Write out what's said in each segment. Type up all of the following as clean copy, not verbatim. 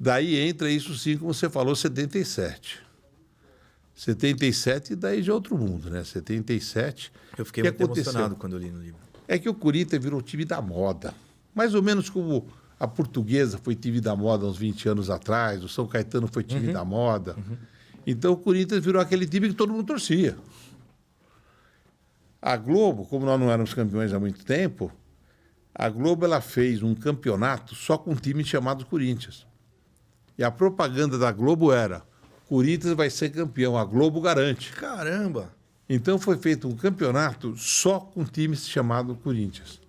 Daí entra isso sim, como você falou, 77. 77, daí já é outro mundo, né? 77. Eu fiquei muito emocionado quando eu li no livro. É que o Corinthians virou time da moda. Mais ou menos como a Portuguesa foi time da moda uns 20 anos atrás, o São Caetano foi time da moda. Então o Corinthians virou aquele time que todo mundo torcia. A Globo, como nós não éramos campeões há muito tempo, a Globo ela fez um campeonato só com um time chamado Corinthians. E a propaganda da Globo era: Corinthians vai ser campeão, a Globo garante. Caramba! Então foi feito um campeonato só com um time chamado Corinthians.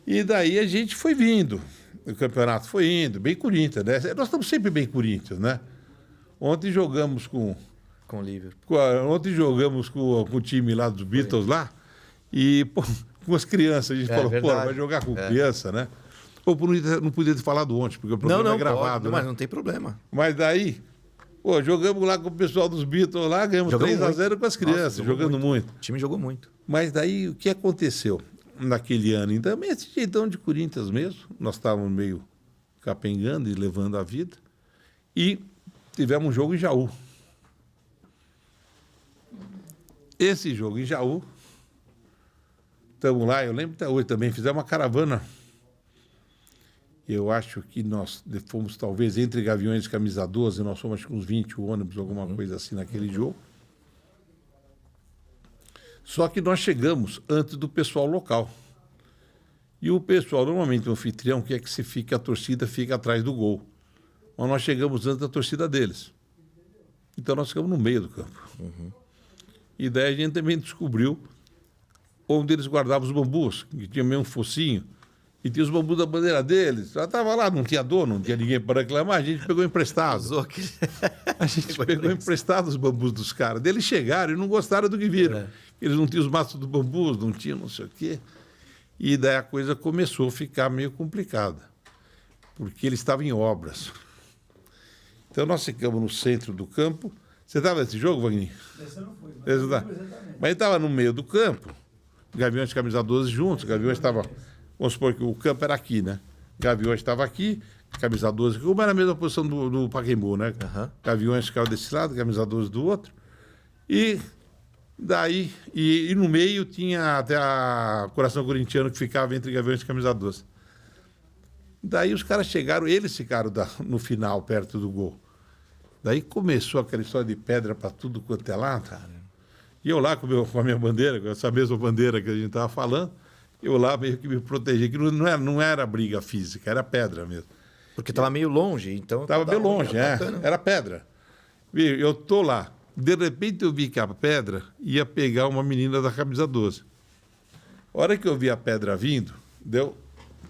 E daí a gente foi vindo. O campeonato foi indo, bem Corinthians, né? Nós estamos sempre bem Corinthians, né? Ontem jogamos com o Liverpool. Ontem jogamos com o time lá dos Beatles lá, e pô, com as crianças. A gente falou, verdade. pô, vai jogar com criança, né? Pô, não podia ter falado ontem, porque o programa é gravado. Pode, né? Mas não tem problema. Mas daí, pô, jogamos lá com o pessoal dos Beatles lá, ganhamos 3-0 com as crianças, jogando muito. O time jogou muito. Mas daí, o que aconteceu naquele ano? Então, esse jeitão de Corinthians mesmo, nós estávamos meio capengando e levando a vida, e tivemos um jogo em Jaú. Esse jogo em Jaú, estamos lá, eu lembro até hoje também, fizemos uma caravana. Eu acho que nós fomos, talvez, entre Gaviões e Camisa 12, nós fomos acho que uns 20 ônibus, alguma coisa assim, naquele jogo. Só que nós chegamos antes do pessoal local. E o pessoal, normalmente o anfitrião, quer que a torcida fique atrás do gol. Mas nós chegamos antes da torcida deles. Então nós ficamos no meio do campo. E daí a gente também descobriu onde eles guardavam os bambus, que tinha meio um focinho, e tinha os bambus da bandeira deles. Já estava lá, não tinha dono, não tinha ninguém para reclamar, a gente pegou emprestado. A gente pegou emprestado os bambus dos caras. Eles chegaram e não gostaram do que viram. Eles não tinham os maços do bambus, não tinham não sei o quê. E daí a coisa começou a ficar meio complicada, porque eles estavam em obras. Então nós ficamos no centro do campo. Você estava nesse jogo, Wagner? Esse eu não fui. Mas ele estava no meio do campo, Gaviões e Camisa 12 juntos, Gaviões estava... Vamos supor que o campo era aqui, né? Gaviões estava aqui, Camisa 12, como era a mesma posição do Pacaembu, né? Gaviões ficava desse lado, Camisa 12 do outro. E daí, e no meio tinha até a Coração Corintiano que ficava entre Gaviões e Camisa 12. Daí os caras chegaram, eles ficaram no final, perto do gol. Daí começou aquela história de pedra para tudo quanto é lado. E eu lá com a minha bandeira, com essa mesma bandeira que a gente estava falando, eu lá meio que me protegi, que não era briga física, era pedra mesmo. Porque estava meio longe, então... Estava bem longe, era pedra. Eu estou lá, de repente eu vi que a pedra ia pegar uma menina da Camisa 12. A hora que eu vi a pedra vindo,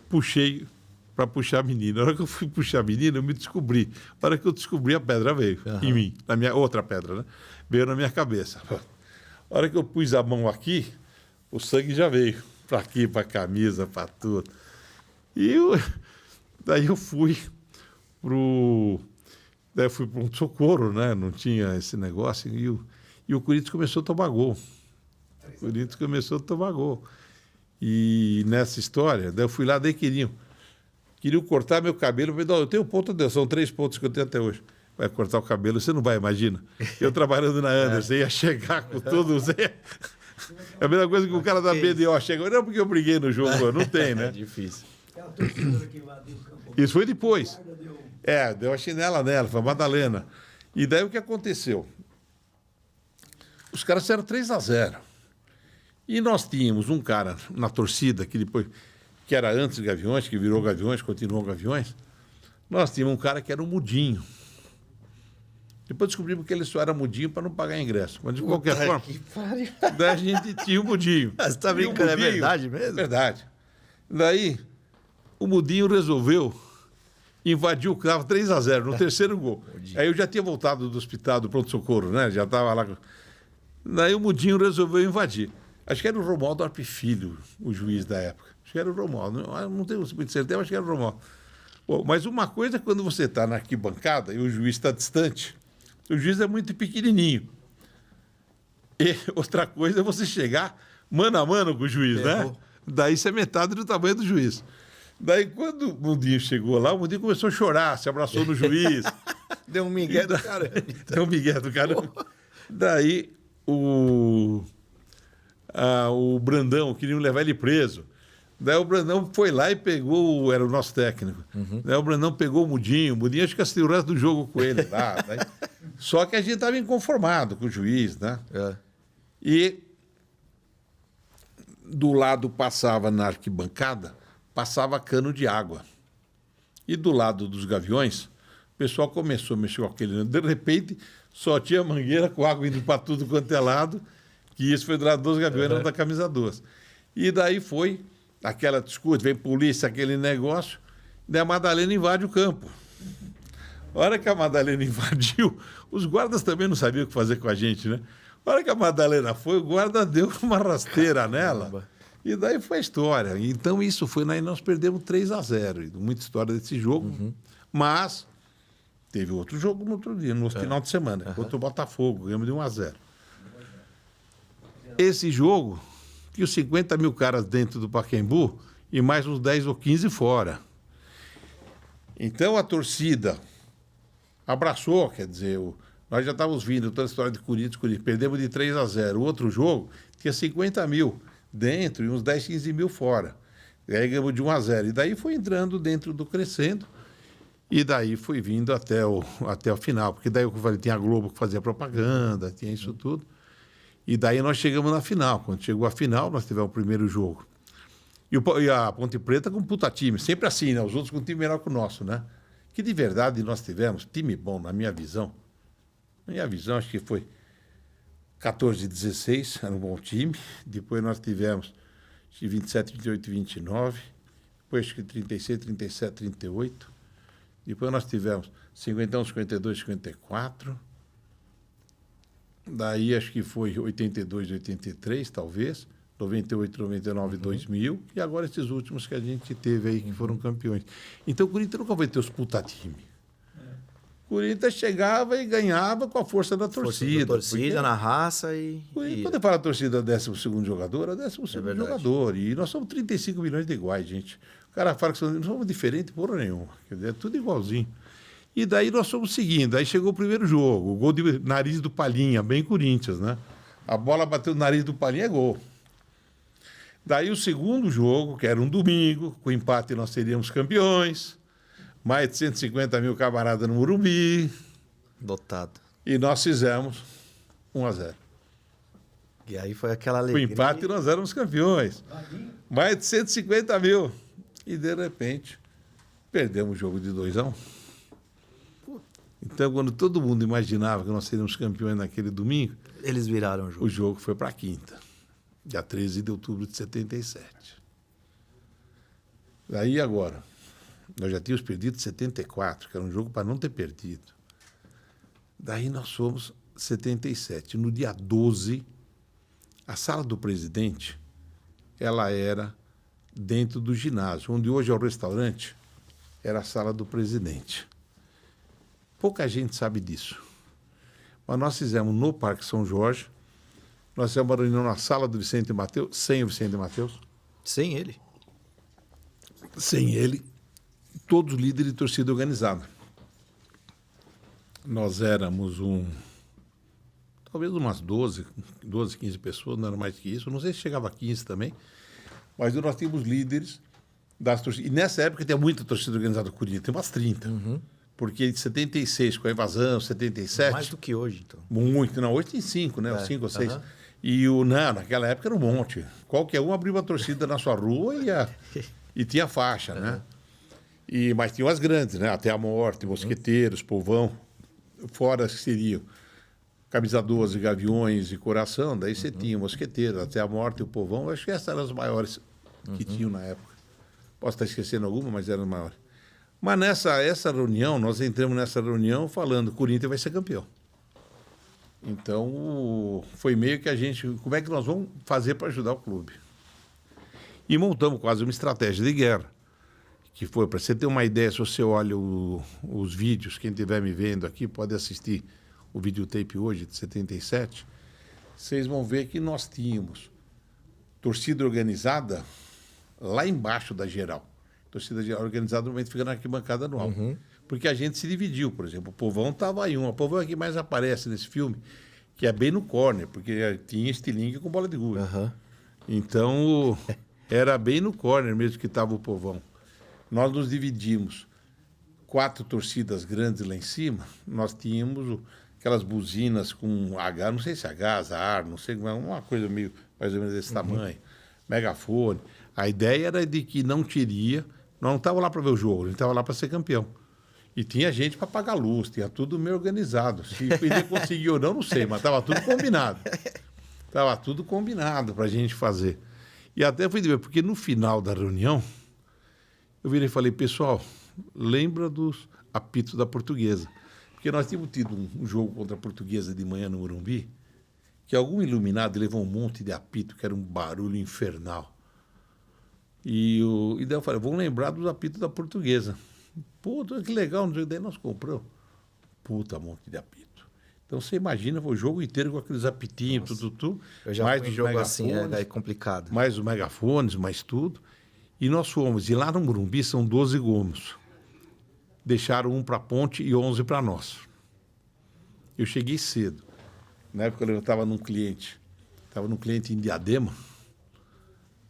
puxei para puxar a menina. A hora que eu fui puxar a menina, eu me descobri. A hora que eu descobri, a pedra veio em mim, na minha outra pedra, né? Veio na minha cabeça. A hora que eu pus a mão aqui, o sangue já veio. Para aqui, para a camisa, para tudo. E daí eu fui para um socorro, né? Não tinha esse negócio. E o Corinthians começou a tomar gol. E nessa história, daí eu fui lá, daí queriam cortar meu cabelo. Eu falei, eu tenho ponto, são 3 pontos que eu tenho até hoje. Vai cortar o cabelo, você não vai, imagina. Eu trabalhando na Anderson, ia chegar com todos... É a mesma coisa que o cara da BDO chega. Não, porque eu briguei no jogo, não tem, né? É difícil. Isso foi depois. Deu a chinela nela, foi a Madalena. E daí o que aconteceu? Os caras fizeram 3-0. E nós tínhamos um cara na torcida, que era antes Gaviões, que virou Gaviões, continuou Gaviões. Nós tínhamos um cara que era um mudinho. Depois descobrimos que ele só era mudinho para não pagar ingresso. Mas, de qualquer forma, daí a gente tinha o mudinho. Você está brincando, é verdade mesmo? É verdade. Daí, o mudinho resolveu invadir o carro 3-0, no terceiro gol. Aí eu já tinha voltado do hospital, do pronto-socorro, né? Já estava lá. Daí o mudinho resolveu invadir. Acho que era o Romualdo Arpe Filho, o juiz da época. Acho que era o Romualdo. Não tenho muita certeza, acho que era o Romualdo. Bom, mas uma coisa é quando você está na arquibancada e o juiz está distante. O juiz é muito pequenininho. E outra coisa é você chegar mano a mano com o juiz, né? Daí você é metade do tamanho do juiz. Daí, quando o Mundinho chegou lá, o Mundinho começou a chorar, se abraçou no juiz. Deu um migué do caramba. Deu um migué do caramba. Daí, o Brandão, queriam levar ele preso. Daí o Brandão foi lá e pegou, era o nosso técnico. Daí o Brandão pegou o Mundinho acho que assistiu o resto do jogo com ele lá. Só que a gente estava inconformado com o juiz, né? É. E do lado passava na arquibancada, passava cano de água. E do lado dos Gaviões, o pessoal começou a mexer com aquele. De repente, só tinha mangueira com água indo para tudo quanto é lado, que isso foi do lado dos Gaviões, não da camisa 2. E daí foi aquela discussão, vem polícia, aquele negócio, daí a Madalena invade o campo. A hora que a Madalena invadiu, os guardas também não sabiam o que fazer com a gente, né? A hora que a Madalena foi, o guarda deu uma rasteira nela. E daí foi a história. Então isso foi, aí nós perdemos 3-0. Muita história desse jogo. Mas teve outro jogo no outro dia, no final de semana, contra o Botafogo, ganhamos de 1-0. Esse jogo, que os 50 mil caras dentro do Pacaembu e mais uns 10 ou 15 fora. Então a torcida abraçou, quer dizer, nós já estávamos vindo, toda a história de Corinthians, perdemos de 3-0. O outro jogo tinha 50 mil dentro e uns 10, 15 mil fora. E aí ganhamos de 1-0. E daí foi entrando dentro do crescendo e daí foi vindo até o final. Porque daí eu falei, tinha a Globo que fazia propaganda, tinha isso tudo. E daí nós chegamos na final. Quando chegou a final, nós tivemos o primeiro jogo. E a Ponte Preta com um puta time. Sempre assim, né? Os outros com um time melhor que o nosso, né? Que de verdade nós tivemos time bom, na minha visão. Na minha visão, acho que foi 14-16, era um bom time. Depois nós tivemos 27, 28, 29. Depois acho que 36, 37, 38. Depois nós tivemos 51, 52, 54. Daí acho que foi 82, 83, talvez. 98, 99, 2000. E agora esses últimos que a gente teve aí, que foram campeões. Então o Corinthians nunca vai ter os puta time. O Corinthians chegava e ganhava com a força da torcida. Torcida, na raça e... Quando eu falo a torcida 12º jogador, é 12º jogador. E nós somos 35 milhões de iguais, gente. O cara fala que não somos diferentes porra nenhuma. Quer dizer, é tudo igualzinho. E daí nós fomos seguindo. Aí chegou o primeiro jogo. O gol de nariz do Palhinha, bem Corinthians, né? A bola bateu no nariz do Palhinha, é gol. Daí o segundo jogo, que era um domingo, com empate nós seríamos campeões. Mais de 150 mil camaradas no Morumbi. Lotado. E nós fizemos 1-0. E aí foi aquela alegria. Com empate nós éramos campeões. Mais de 150 mil. E de repente, perdemos o jogo de 2-1. Então, quando todo mundo imaginava que nós seríamos campeões naquele domingo, eles viraram o jogo. O jogo foi para quinta, dia 13 de outubro de 77. Daí agora, nós já tínhamos perdido 74, que era um jogo para não ter perdido. Daí nós fomos 77. No dia 12, a sala do presidente, ela era dentro do ginásio, onde hoje é o restaurante, era a sala do presidente. Pouca gente sabe disso. Mas nós fizemos no Parque São Jorge, nós fizemos uma reunião na sala do Vicente Mateus, sem o Vicente Mateus. Sem ele? Sem ele, todos líderes de torcida organizada. Nós éramos talvez umas 12, 15 pessoas, não era mais que isso, não sei se chegava a 15 também, mas nós tínhamos líderes das torcidas. E nessa época tinha muita torcida organizada do Corinthians, tem umas 30. Porque de 76, com a invasão, 77... Mais do que hoje, então. Muito. Não, hoje tem 5, né? 5 ou 6. E naquela época era um monte. Qualquer um abria uma torcida na sua rua e tinha faixa, né? Mas tinham as grandes, né? Até a Morte, Mosqueteiros, Povão. Fora que seriam Camisa 12, Gaviões e Coração. Daí você tinha Mosqueteiros, Até a Morte e o Povão. Acho que essas eram as maiores que tinham na época. Posso estar esquecendo alguma, mas eram as maiores. Mas essa reunião, nós entramos nessa reunião falando que o Corinthians vai ser campeão. Então, foi meio que a gente... Como é que nós vamos fazer para ajudar o clube? E montamos quase uma estratégia de guerra. Que foi, para você ter uma ideia, se você olha os vídeos, quem estiver me vendo aqui pode assistir o videotape hoje, de 77, vocês vão ver que nós tínhamos torcida organizada lá embaixo da geral. torcida organizada normalmente fica na arquibancada no alto. Porque a gente se dividiu, por exemplo. O Povão estava em uma. O Povão é que mais aparece nesse filme, que é bem no corner, porque tinha estilingue com bola de gude. Então, era bem no corner mesmo que estava o Povão. Nós nos dividimos. 4 torcidas grandes lá em cima, nós tínhamos aquelas buzinas com H, não sei se H, azar, não sei, uma coisa meio mais ou menos desse tamanho, megafone. A ideia era de que não teria, nós não estávamos lá para ver o jogo, a gente estava lá para ser campeão. E tinha gente para pagar luz, tinha tudo meio organizado. Se ele conseguiu ou não, não sei, mas estava tudo combinado. Estava tudo combinado para a gente fazer. E até fui ver, porque no final da reunião, eu virei e falei, pessoal, lembra dos apitos da Portuguesa. Porque nós tínhamos tido um jogo contra a Portuguesa de manhã no Morumbi, que algum iluminado levou um monte de apito, que era um barulho infernal. E daí eu falei, vamos lembrar dos apitos da Portuguesa. Puta, que legal. Daí nós compramos. Puta, monte de apito. Então você imagina o jogo inteiro com aqueles apitinhos, tudo. Eu já mais fui em jogo assim, é complicado. Mais os megafones, mais tudo. E nós fomos. E lá no Morumbi são 12 gomos. Deixaram um para a ponte e 11 para nós. Eu cheguei cedo. Na época eu estava num cliente. Estava num cliente em Diadema.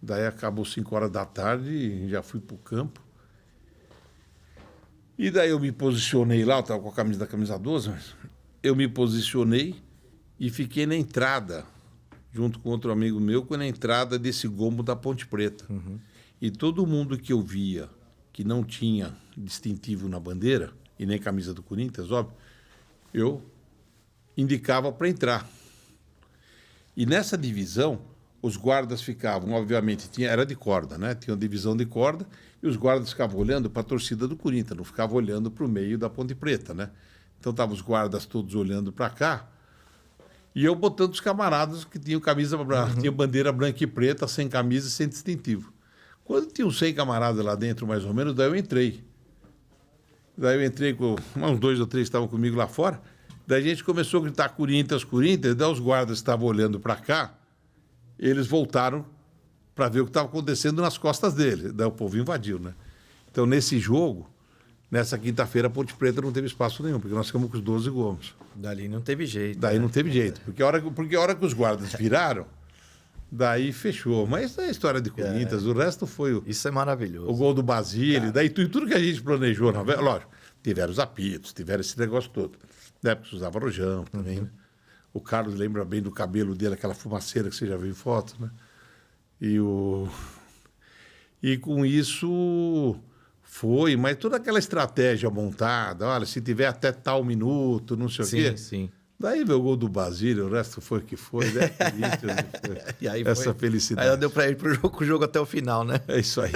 Daí acabou 5 horas da tarde e já fui para o campo. E daí eu me posicionei lá, eu estava com a camisa 12, mas eu me posicionei e fiquei na entrada, junto com outro amigo meu, na entrada desse gomo da Ponte Preta. E todo mundo que eu via que não tinha distintivo na bandeira, e nem camisa do Corinthians, óbvio, eu indicava para entrar. E nessa divisão, os guardas ficavam, obviamente, era de corda, né? Tinha uma divisão de corda, e os guardas ficavam olhando para a torcida do Corinthians, não ficavam olhando para o meio da Ponte Preta, né? Então estavam os guardas todos olhando para cá, e eu botando os camaradas que tinham camisa, tinha bandeira branca e preta, sem camisa e sem distintivo. Quando tinha uns 100 camaradas lá dentro, mais ou menos, daí eu entrei. Daí eu entrei com uns 2 ou 3 que estavam comigo lá fora, daí a gente começou a gritar Corinthians, Corinthians, daí os guardas estavam olhando para cá, eles voltaram para ver o que estava acontecendo nas costas dele. Daí o povo invadiu, né? Então, nesse jogo, nessa quinta-feira, a Ponte Preta não teve espaço nenhum, porque nós ficamos com os 12 gomos. Dali não teve jeito. Daí não teve jeito, porque a hora que os guardas viraram, daí fechou. Mas é a história de Corinthians, o resto foi Isso é maravilhoso. o gol do Basílio, daí tudo que a gente planejou. Lógico, tiveram os apitos, tiveram esse negócio todo. Na época usava rojão também, né? O Carlos lembra bem do cabelo dele, aquela fumaceira que você já viu em foto, né? E com isso foi, mas toda aquela estratégia montada, olha, se tiver até tal minuto, não sei o quê. Sim. Daí veio o gol do Basílio, o resto foi o que foi, né? E aí essa foi, felicidade. aí deu para ir pro jogo até o final, né? É isso aí.